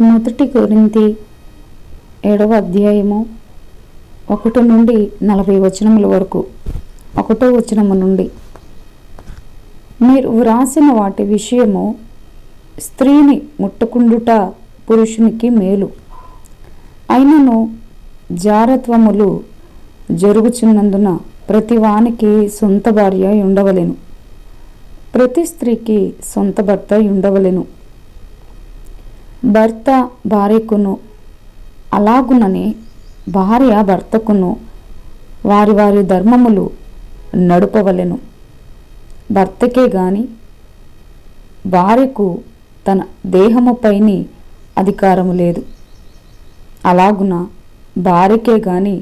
మొదటి కొరింథీ 7వ అధ్యాయము 1 నుండి 40 వచనముల వరకు. 1వ వచనము నుండి, మీరు వ్రాసిన వాటి విషయము స్త్రీని ముట్టుకుండుట పురుషునికి మేలు. అయినను జారత్వములు జరుగుచున్నందున ప్రతి వానికి సొంత భార్య ఉండవలెను, ప్రతి స్త్రీకి సొంత భర్త ఉండవలెను. భర్త భార్యకును అలాగుననే భార్య భర్తకును వారి వారి ధర్మములు నడుపవలెను. భర్తకే గాని భార్యకు తన దేహముపైని అధికారము లేదు. అలాగున భార్యకే గాని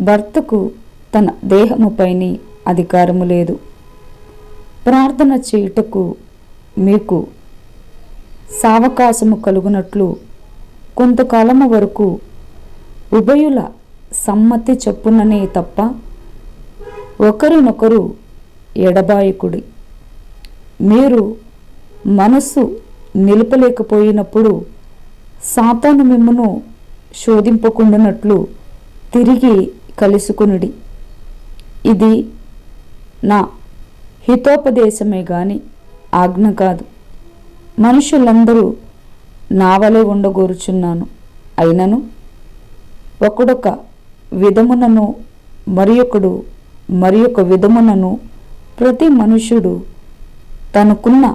భర్తకు తన దేహముపైని అధికారము లేదు. ప్రార్థన చేయుటకు మీకు సావకాశము కలుగునట్లు కొంతకాలము వరకు ఉభయుల సమ్మతి చొప్పుననే తప్ప ఒకరినొకరు ఎడబాయకుడి. మీరు మనస్సు నిలుపలేకపోయినప్పుడు సాతాను మిమ్మును శోధింపకుండానట్లు తిరిగి కలుసుకునుడి. ఇది నా హితోపదేశమే గాని ఆజ్ఞ కాదు. మనుషులందరూ నా వలె ఉండగోరుచున్నాను. అయినను ఒకడొక విధమునను మరి ఒక విధమునను ప్రతి మనుష్యుడు తనకున్న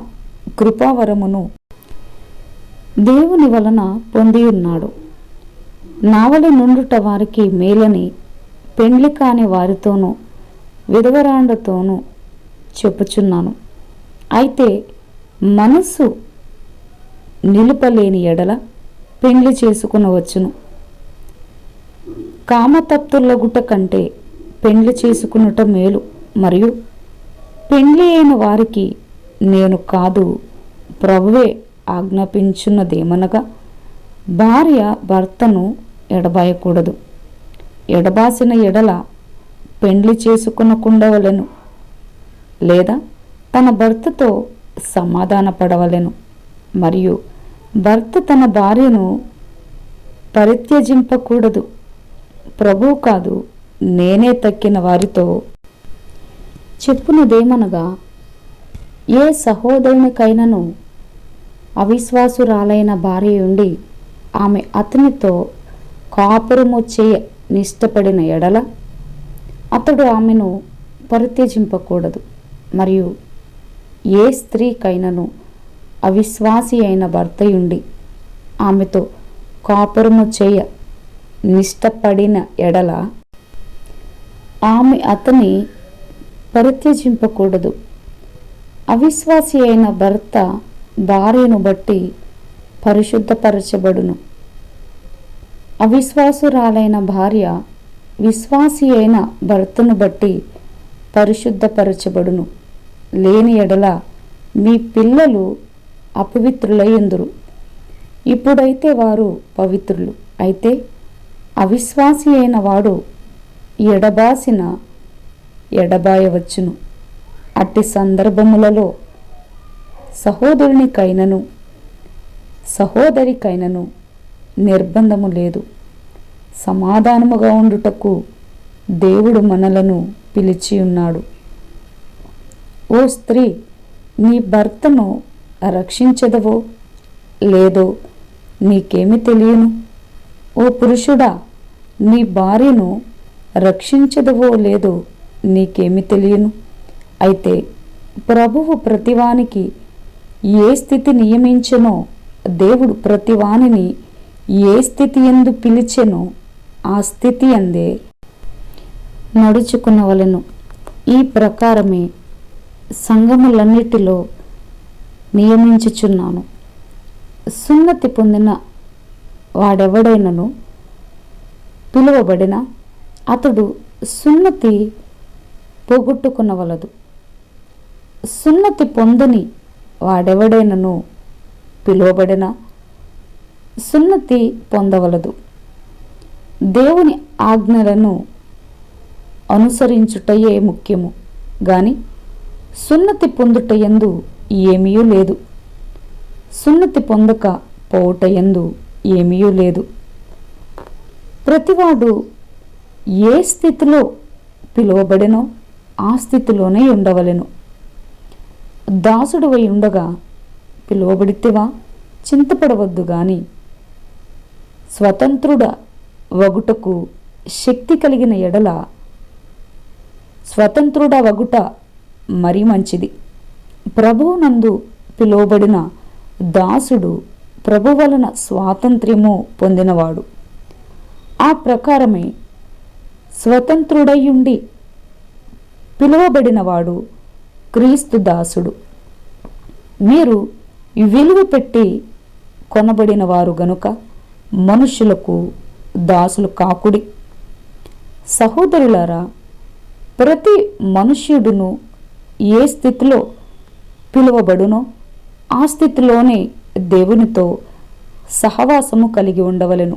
కృపావరమును దేవుని వలన పొంది ఉన్నాడు. నావలి నుండుట వారికి మేలని పెండ్లి కాని వారితోనూ విధవరాండ్రతోనూ చెప్పుచున్నాను. అయితే మనస్సు నిలుపలేని ఎడల పెండ్లి చేసుకునవచ్చును. కామతప్తులగుట కంటే పెండ్లి చేసుకునుట మేలు. మరియు పెండ్లి అయిన వారికి నేను కాదు, ప్రభువే ఆజ్ఞాపించున్నదేమనగా, భార్య భర్తను ఎడబాయకూడదు. ఎడబాసిన ఎడల పెండ్లి చేసుకునకుండవలెను, లేదా తన భర్తతో సమాధానపడవలెను. మరియు భర్త తన భార్యను పరిత్యజింపకూడదు. ప్రభువు కాదు, నేనే తక్కిన వారితో చెప్పునదేమనగా, ఏ సహోదరునికైనను అవిశ్వాసురాలైన భార్య ఉండి ఆమె అతనితో కాపురము చేయ నిష్టపడిన ఎడల అతడు ఆమెను పరిత్యజింపకూడదు. మరియు ఏ స్త్రీకైనను అవిశ్వాసి అయిన భర్తయుండి ఆమెతో కాపురము చేయ నిష్టపడిన ఎడల ఆమె అతని పరిత్యజింపకూడదు. అవిశ్వాసి అయిన భర్త భార్యను బట్టి పరిశుద్ధపరచబడును. అవిశ్వాసురాలైన భార్య విశ్వాసి అయిన భర్తను బట్టి పరిశుద్ధపరచబడును. లేని ఎడల మీ పిల్లలు అపవిత్రులయ్యుందురు. ఇప్పుడైతే వారు పవిత్రులు. అయితే అవిశ్వాసి అయిన వాడు ఎడబాసిన ఎడబాయవచ్చును. అట్టి సందర్భములలో సహోదరునికైనను సహోదరికైనను నిర్బంధము లేదు. సమాధానముగా ఉండుటకు దేవుడు మనలను పిలిచి ఉన్నాడు. ఓ స్త్రీ, నీ భర్తను రక్షించదవో లేదో నీకేమి తెలియను. ఓ పురుషుడా, నీ భార్యను రక్షించదవో లేదో నీకేమి తెలియను. అయితే ప్రభువు ప్రతివానికి ఏ స్థితి నియమించెనో, దేవుడు ప్రతివానిని ఏ స్థితి యందు పిలిచెనో ఆ స్థితి అందే నడుచుకునవలెను. ఈ ప్రకారమే సంఘములన్నిటిలో నియమించుచున్నాను. సున్నతి పొందిన వాడెవడైనను పిలువబడిన అతడు సున్నతి పోగొట్టుకునవలదు. సున్నతి పొందని వాడెవడైనను పిలువబడిన సున్నతి పొందవలదు. దేవుని ఆజ్ఞలను అనుసరించుటయే ముఖ్యము గాని సున్నతి పొందుటయందు ఏమీ లేదు. సున్నతి పొందక పోవుటయందు ఏమీ లేదు. ప్రతివాడు ఏ స్థితిలో పిలువబడినో ఆ స్థితిలోనే ఉండవలెను. దాసుడువై ఉండగా పిలువబడితేవా చింతపడవద్దు గాని స్వతంత్రుడ వగుటకు శక్తి కలిగిన ఎడల స్వతంత్రుడ వగుట మరీ మంచిది. ప్రభువునందు పిలువబడిన దాసుడు ప్రభు వలన స్వాతంత్ర్యము పొందినవాడు. ఆ ప్రకారమే స్వతంత్రుడయ్యుండి పిలువబడినవాడు క్రీస్తు దాసుడు. మీరు విలువ పెట్టి కొనబడిన వారు గనుక మనుషులకు దాసులు కాకుడి. సహోదరులారా, ప్రతి మనుష్యుడును ఏ స్థితిలో పిలువబడునో ఆ స్థితిలోనే దేవునితో సహవాసము కలిగి ఉండవలెను.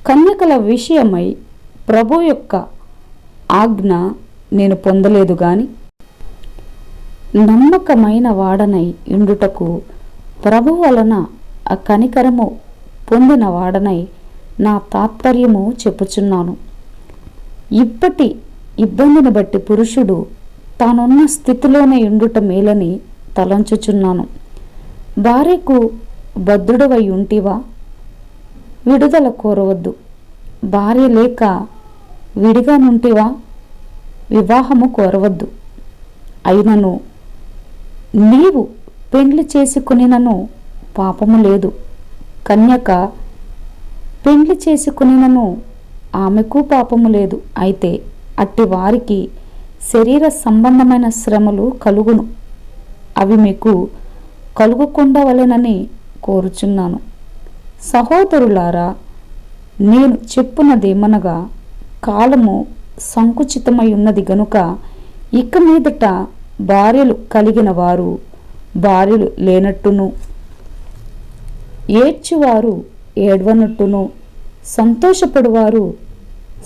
కన్యకల విషయమై ప్రభు యొక్క ఆజ్ఞ నేను పొందలేదు గాని నమ్మకమైన వాడనై ఉండుటకు ప్రభు వలన ఆ కనికరము పొందిన వాడనై నా తాత్పర్యము చెప్పుచున్నాను. ఇప్పటి ఇబ్బందిని బట్టి పురుషుడు తానున్న స్థితిలోనే ఉండుట మేలని తలంచుచున్నాను. భార్యకు బద్ధుడవై ఉంటివా? విడుదల కోరవద్దు. భార్య లేక విడిగా నుంటివా? వివాహము కోరవద్దు. అయినను నీవు పెండ్లి చేసుకునినను పాపము లేదు. కన్యక పెండ్లి చేసుకునినను ఆమెకు పాపము లేదు. అయితే అట్టి వారికి శరీర సంబంధమైన శ్రమలు కలుగును. అవి మీకు కలుగకుండవలెనని కోరుచున్నాను. సహోదరులారా, నేను చెప్పునదేమనగా కాలము సంకుచితమై ఉన్నది గనుక ఇక మీదట భార్యలు కలిగిన వారు భార్యలు లేనట్టును, ఏడ్చువారు ఏడ్వనట్టును, సంతోషపడువారు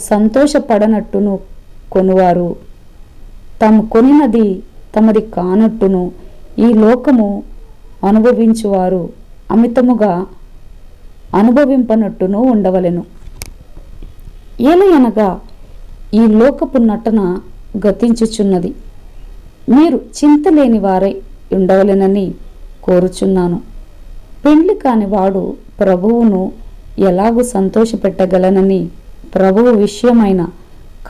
సంతోషపడనట్టును, కొనువారు తాము కొనినది తమది కానట్టును, ఈ లోకము అనుభవించువారు అమితముగా అనుభవింపనట్టును ఉండవలెను. ఏలయనగా ఈ లోకపు నటన గతించుచున్నది. మీరు చింతలేని వారై ఉండవలెనని కోరుచున్నాను. పెండ్లి కాని వాడు ప్రభువును ఎలాగూ సంతోషపెట్టగలనని ప్రభువు విషయమైన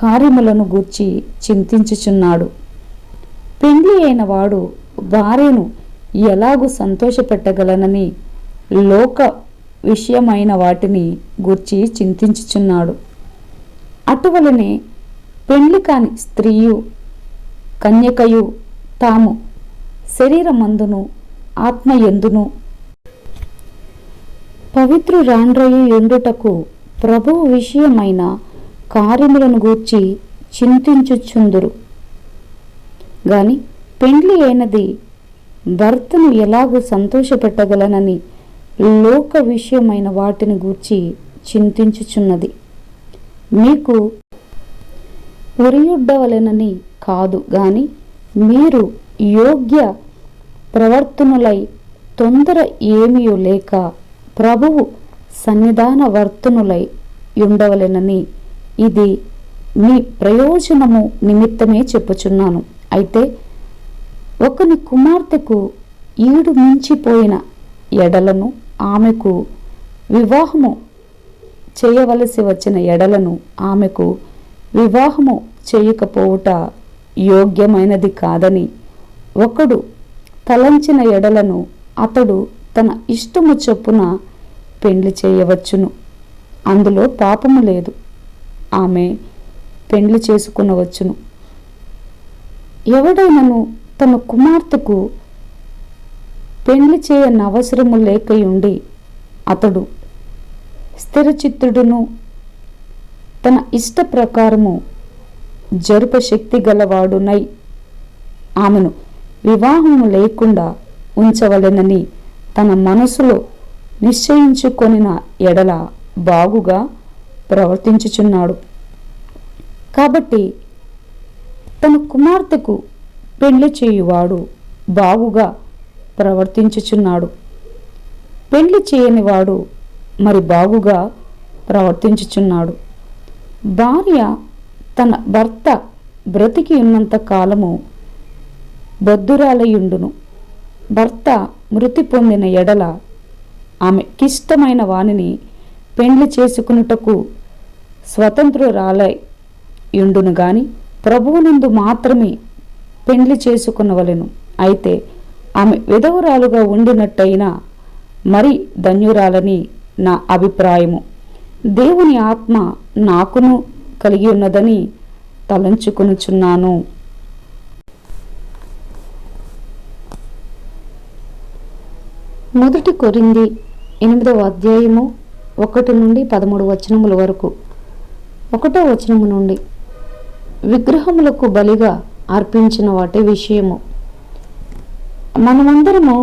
కార్యములను గూర్చి చింతించుచున్నాడు. పెండ్లి అయిన వాడు భార్యను ఎలాగూ సంతోషపెట్టగలనని లోక విషయమైన వాటిని గూర్చి చింతించుచున్నాడు. అటువలనే పెండ్లి కాని స్త్రీయు కన్యకయు తాము శరీరమందును ఆత్మయందును పవిత్రురాండ్రయు ఎండుటకు ప్రభువు విషయమైన కార్యములను గూర్చి చింతించుచుందురు గాని పెండ్లి అయినది భర్తను ఎలాగూ సంతోషపెట్టగలనని లోక విషయమైన వాటిని గూర్చి చింతించుచున్నది. మీకు ఉరియుడ్డవలెనని కాదు గాని మీరు యోగ్య ప్రవర్తనులై తొందర ఏమీ లేక ప్రభువు సన్నిధాన వర్తనులై ఉండవలెనని ఇది మీ ప్రయోజనము నిమిత్తమే చెప్పుచున్నాను. అయితే ఒకని కుమార్తెకు ఈడు మించిపోయిన ఎడలను ఆమెకు వివాహము చేయవలసి వచ్చిన ఎడలను ఆమెకు వివాహము చేయకపోవుట యోగ్యమైనది కాదని ఒకడు తలంచిన ఎడలను అతడు తన ఇష్టము చొప్పున పెండ్లి చేయవచ్చును. అందులో పాపము లేదు. ఆమె పెండ్లి చేసుకునవచ్చును. ఎవడైనను తన కుమార్తెకు పెండ్లి చేయనవసరము లేకయుండి అతడు స్థిరచిత్తుడును తన ఇష్ట ప్రకారము జరుప శక్తి గలవాడునై ఆమెను వివాహము లేకుండా ఉంచవలెనని తన మనసులో నిశ్చయించుకొనిన ఎడల బాగుగా ప్రవర్తించుచున్నాడు. కాబట్టి తన కుమార్తెకు పెళ్లి చేయువాడు బాగుగా ప్రవర్తించుచున్నాడు. పెళ్లి చేయని వాడు మరి బాగుగా ప్రవర్తించుచున్నాడు. భార్య తన భర్త బ్రతికి ఉన్నంత కాలము బద్ధురాలయుండును. భర్త మృతి పొందిన ఎడల ఆమెకిష్టమైన వానిని పెండ్లి చేసుకునుటకు స్వతంత్రురాలయుండును గాని ప్రభువునందు మాత్రమే పెండ్లి చేసుకునవలెను. అయితే ఆమె విధవరాలుగా ఉండినట్టయినా మరి ధన్యురాలని నా అభిప్రాయము. దేవుని ఆత్మ నాకును కలిగి ఉన్నదని తలంచుకొనుచున్నాను. మొదటి కొరింథీ 8వ అధ్యాయము 1 నుండి 13 వచనముల వరకు. 1వ వచనము నుండి, విగ్రహములకు బలిగా అర్పించిన వాటి విషయము. మనమందరము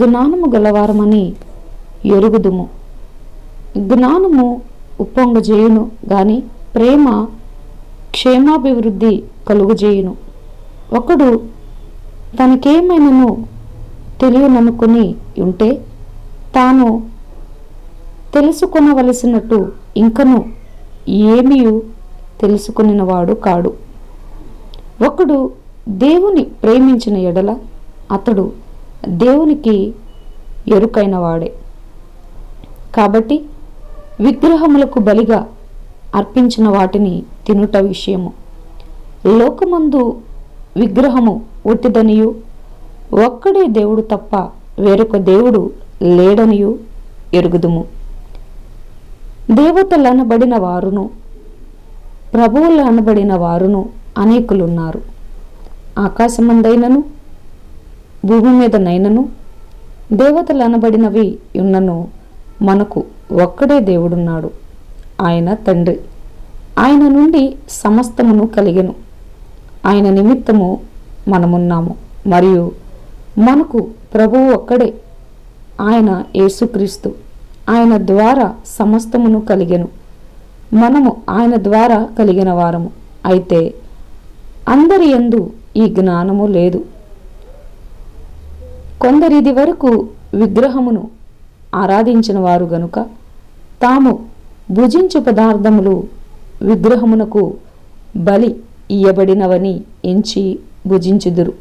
జ్ఞానము గలవారమని ఎరుగుదుము. జ్ఞానము ఉప్పొంగజేయును గాని ప్రేమ క్షేమాభివృద్ధి కలుగజేయును. ఒకడు తనకేమైనను తెలియననుకుని ఉంటే తాను తెలుసుకొనవలసినట్టు ఇంకను ఏమీ తెలుసుకునినవాడు కాడు. ఒకడు దేవుని ప్రేమించిన ఎడల అతడు దేవునికి ఎరుకైన వాడే. కాబట్టి విగ్రహములకు బలిగా అర్పించిన వాటిని తినుట విషయము. లోకమందు విగ్రహము ఒట్టిదనియు ఒక్కడే దేవుడు తప్ప వేరొక దేవుడు లేడనియు ఎరుగుదుము. దేవతలనబడిన వారును ప్రభువులనబడిన వారును అనేకులున్నారు. ఆకాశమందైనను భూమి మీదనైనను దేవతలనబడినవి ఉన్నను మనకు ఒక్కడే దేవుడున్నాడు, ఆయన తండ్రి. ఆయన నుండి సమస్తమును కలిగెను. ఆయన నిమిత్తము మనమున్నాము. మరియు మనకు ప్రభువు ఒక్కడే, ఆయన యేసుక్రీస్తు. ఆయన ద్వారా సమస్తమును కలిగెను. మనము ఆయన ద్వారా కలిగిన వారము. అయితే అందరి యందు ఈ జ్ఞానము లేదు. కొందరిది వరకు విగ్రహమును ఆరాధించిన వారు గనుక తాము భుజించు పదార్థములు విగ్రహమునకు బలి ఇయ్యబడినవని ఎంచి భుజించుదురు.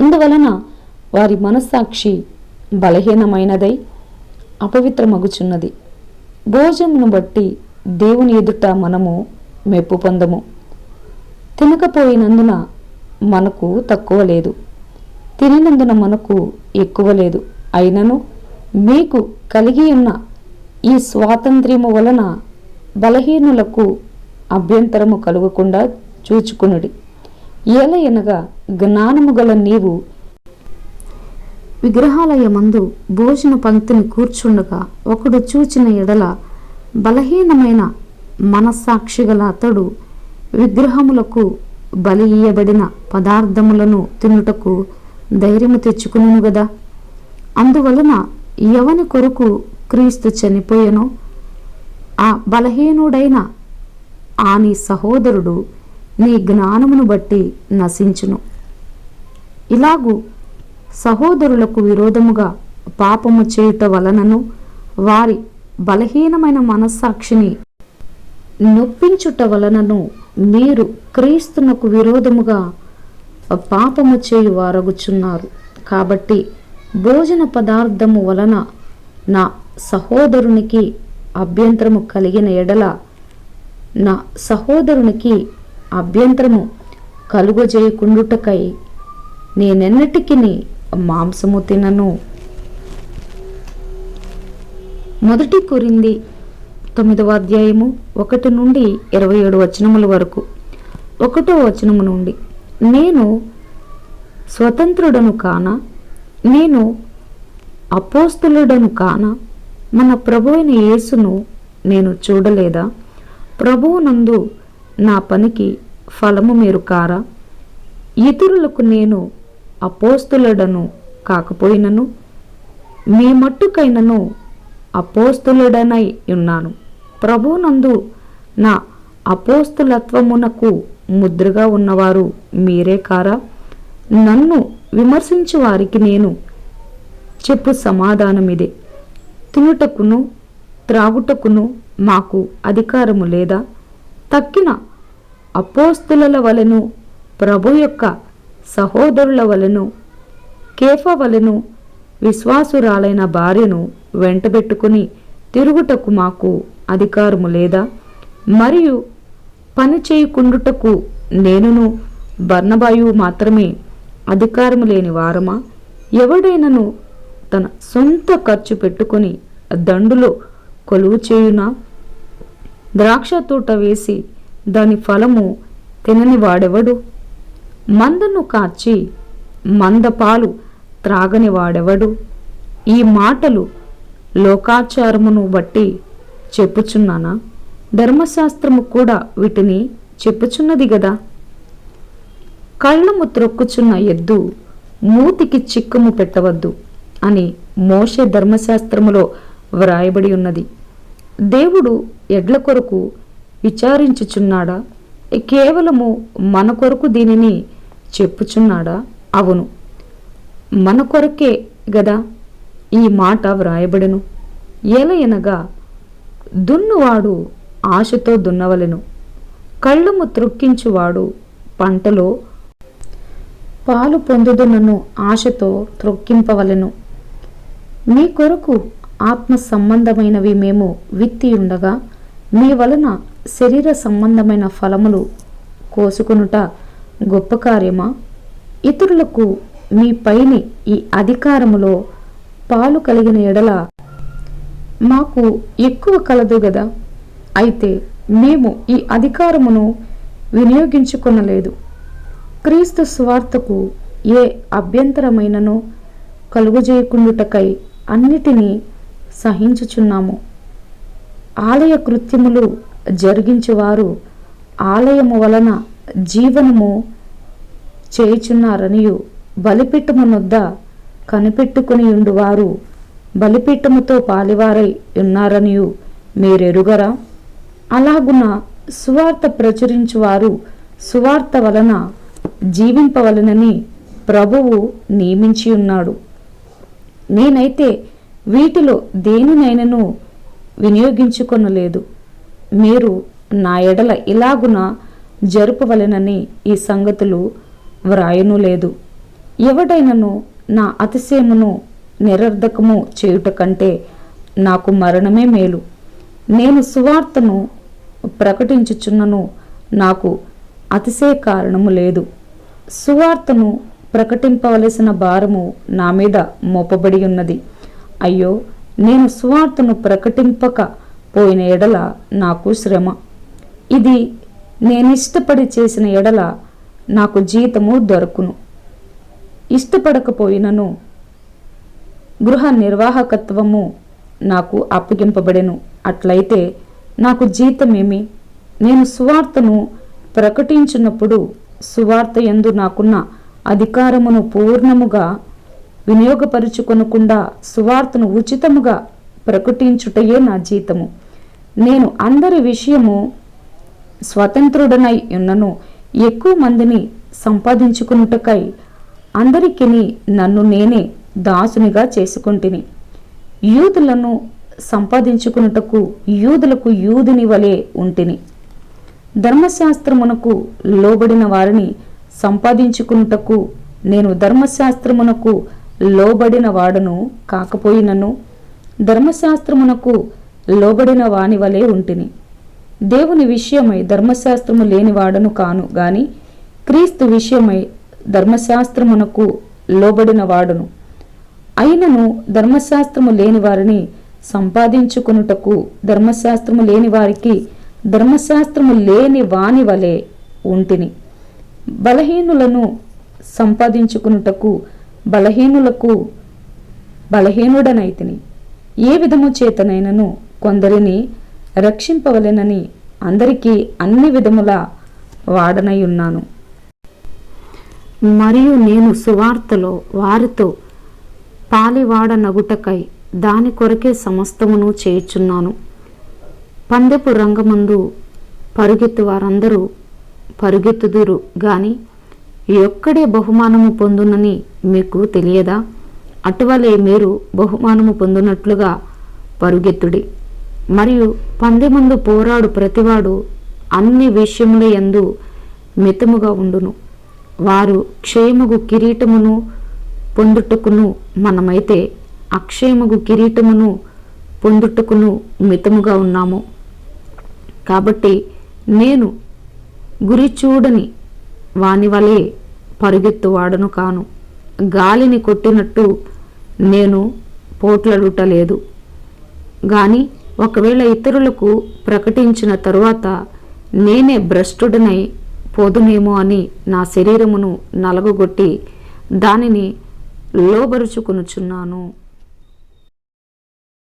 ఇందువలన వారి మనస్సాక్షి బలహీనమైనదై అపవిత్రమగుచున్నది. భోజనమును బట్టి దేవుని ఎదుట మనము మెప్పు పొందము. తినకపోయినందున మనకు తక్కువ లేదు, తినినందున మనకు ఎక్కువ లేదు. అయినను మీకు కలిగి ఉన్న ఈ స్వాతంత్ర్యము వలన బలహీనులకు అభ్యంతరము కలుగకుండా చూచుకునుడి. ఏలయనగా జ్ఞానము గల నీవు విగ్రహాలయమందు భోజన పంక్తిని కూర్చుండగా ఒకడు చూచిన ఎడల బలహీనమైన మనస్సాక్షి గల అతడు విగ్రహములకు బలి ఇయ్యబడిన పదార్థములను తినుటకు ధైర్యము తెచ్చుకును గదా. అందువలన ఎవని కొరకు క్రీస్తు చనిపోయెనో ఆ బలహీనుడైన ఆ నీ సహోదరుడు నీ జ్ఞానమును బట్టి నశించును. ఇలాగూ సహోదరులకు విరోధముగా పాపము చేయుట వలనను వారి బలహీనమైన మనస్సాక్షిని నొప్పించుట వలనను మీరు క్రీస్తునకు విరోధముగా పాపము చేయు వారగుచున్నారు. కాబట్టి భోజన పదార్థము వలన నా సహోదరునికి అభ్యంతరము కలిగిన ఎడల నా సహోదరునికి అభ్యంతరము కలుగజేయకుండుటకై నేనెన్నటికి మాంసము తినను. మొదటి కొరింథీ 9వ అధ్యాయము 1 నుండి 27 వచనముల వరకు. 1వ వచనము నుండి, నేను స్వతంత్రుడను కానా, నేను అపోస్తలుడను కానా, మన ప్రభువైన యేసును నేను చూడలేదా? ప్రభువునందు నా పనికి ఫలము మీరు కారా? ఇతరులకు నేను అపోస్తలుడను కాకపోయినను మీ మట్టుకైనను అపోస్తలుడనై ఉన్నాను. ప్రభువునందు నా అపోస్తలత్వమునకు ముద్రగా ఉన్నవారు మీరే కారా? నన్ను విమర్శించు వారికి నేను చెప్పు సమాధానమిదే. తినుటకును త్రాగుటకును మాకు అధికారము లేదా? తక్కిన అపోస్తుల వలెను, ప్రభు యొక్క సహోదరుల వలెను, కేఫా వలెను విశ్వాసురాలైన భార్యను వెంటబెట్టుకుని తిరుగుటకు మాకు అధికారము లేదా? మరియు పని చేయకుండుటకు నేనును బర్నబాయు మాత్రమే అధికారము లేని వారమా? ఎవడైనను తన సొంత ఖర్చు పెట్టుకొని దండులో కొలువు చేయునా? ద్రాక్ష తోట వేసి దాని ఫలము తినని వాడెవడు? మందను కాచి మందపాలు త్రాగని వాడెవడు? ఈ మాటలు లోకాచారమును బట్టి చెప్పుచున్నానా? ధర్మశాస్త్రము కూడా వీటిని చెప్పుచున్నది గదా. కళ్ళము త్రొక్కుచున్న ఎద్దు మూతికి చిక్కుము పెట్టవద్దు అని మోషే ధర్మశాస్త్రములో వ్రాయబడి ఉన్నది. దేవుడు ఎడ్ల కొరకు విచారించుచున్నాడా? కేవలము మన కొరకు దీనిని చెప్పుచున్నాడా? అవును, మన కొరకే గదా ఈ మాట వ్రాయబడెను. ఏలయనగా దున్నువాడు ఆశతో దున్నవలెను, కళ్ళము త్రొక్కించువాడు పంటలో పాలు పొందుదునను ఆశతో త్రొక్కింపవలెను. మీ కొరకు ఆత్మ సంబంధమైనవి మేము విత్తి ఉండగా మీ వలన శరీర సంబంధమైన ఫలములు కోసుకొనుట గొప్ప కార్యమా? ఇతరులకు మీ పైని ఈ అధికారములో పాలు కలిగిన ఎడల మాకు ఎక్కువ కలదు గదా. అయితే మేము ఈ అధికారమును వినియోగించుకొనలేదు. క్రీస్తు స్వార్థకు ఏ అభ్యంతరమైనను కలుగజేయకుండుటకై అన్నిటినీ సహించుచున్నాము. ఆలయ కృత్యములు జరిగించువారు ఆలయము వలన జీవనము చేయుచున్నారనియు బలిపీఠమునొద్ద కనిపెట్టుకుని ఉండువారు బలిపీఠముతో పాలివారై ఉన్నారనియు మీరెరుగరా? అలాగున సువార్త ప్రచురించువారు సువార్త వలన జీవింపవలనని ప్రభువు నియమించి ఉన్నాడు. నేనైతే వీటిలో దేనినైనను వినియోగించుకొనలేదు. మీరు నా ఎడల ఇలాగున జరుపవలెనని ఈ సంగతులు వ్రాయను లేదు. ఎవడైనను నా అతిశయమును నిరర్ధకము చేయుట కంటే నాకు మరణమే మేలు. నేను సువార్తను ప్రకటించుచున్నను, నాకు అతిశయ కారణము లేదు. సువార్తను ప్రకటింపవలసిన భారము నా మీద మోపబడి ఉన్నది. అయ్యో, నేను సువార్తను ప్రకటింపక పోయిన ఎడల నాకు శ్రమ. ఇది నేనిష్టపడి చేసిన ఎడల నాకు జీతము దొరకును. ఇష్టపడకపోయినను గృహ నిర్వాహకత్వము నాకు అప్పగింపబడెను. అట్లయితే నాకు జీతమేమి? నేను సువార్తను ప్రకటించినప్పుడు సువార్త యందు నాకున్న అధికారమును పూర్ణముగా వినియోగపరుచుకొనకుండా సువార్తను ఉచితముగా ప్రకటించుటయే నా జీతము. నేను అందరి విషయము స్వతంత్రుడనై ఉన్నను. ఎక్కువ మందిని సంపాదించుకున్నటకై అందరికీ నన్ను నేనే దాసునిగా చేసుకుంటుని. యూదులను సంపాదించుకున్నటకు యూదులకు యూదుని వలె ఉంటిని. ధర్మశాస్త్రమునకు లోబడిన వారిని సంపాదించుకున్నటకు నేను ధర్మశాస్త్రమునకు లోబడిన వాడను కాకపోయినను ధర్మశాస్త్రమునకు లోబడిన వాని వలె ఉంటిని. దేవుని విషయమై ధర్మశాస్త్రము లేని వాడను కాను గాని క్రీస్తు విషయమై ధర్మశాస్త్రమునకు లోబడిన వాడును. అయినను ధర్మశాస్త్రము లేని వారిని సంపాదించుకొనుటకు ధర్మశాస్త్రము లేని వారికి ధర్మశాస్త్రము లేని వాని వలె ఉంటిని. బలహీనులను సంపాదించుకొనుటకు బలహీనులకు బలహీనుడనైతిని. ఏ విధము చేతనైనను కొందరిని రక్షింపవలెనని అందరికీ అన్ని విధముల వాడనై ఉన్నాను. మరియు నేను సువార్తలో వారితో పాలివాడనగుటకై దాని కొరకే సమస్తమును చేయుచున్నాను. పందెపు రంగమందు పరుగెత్తు వారందరూ పరుగెత్తుదురు గాని ఒక్కడే బహుమానము పొందునని మీకు తెలియదా? అటువలే మీరు బహుమానము పొందినట్లుగా పరుగెత్తుడి. మరియు పందెమందు పోరాడు ప్రతివాడు అన్ని విషయముల యందు మితముగా ఉండును. వారు క్షేమగు కిరీటమును పొందుటకును, మనమైతే అక్షేమగు కిరీటమును పొందుటకును మితముగా ఉన్నాము. కాబట్టి నేను గురి చూడని వాని వలె పరుగెత్తువాడను కాను. గాలిని కొట్టినట్టు నేను పోట్లాడుటలేదు. గాని ఒకవేళ ఇతరులకు ప్రకటించిన తరువాత నేనే భ్రష్టుడనై పోదునేమో అని నా శరీరమును నలగొట్టి దానిని లోబరుచుకొనుచున్నాను.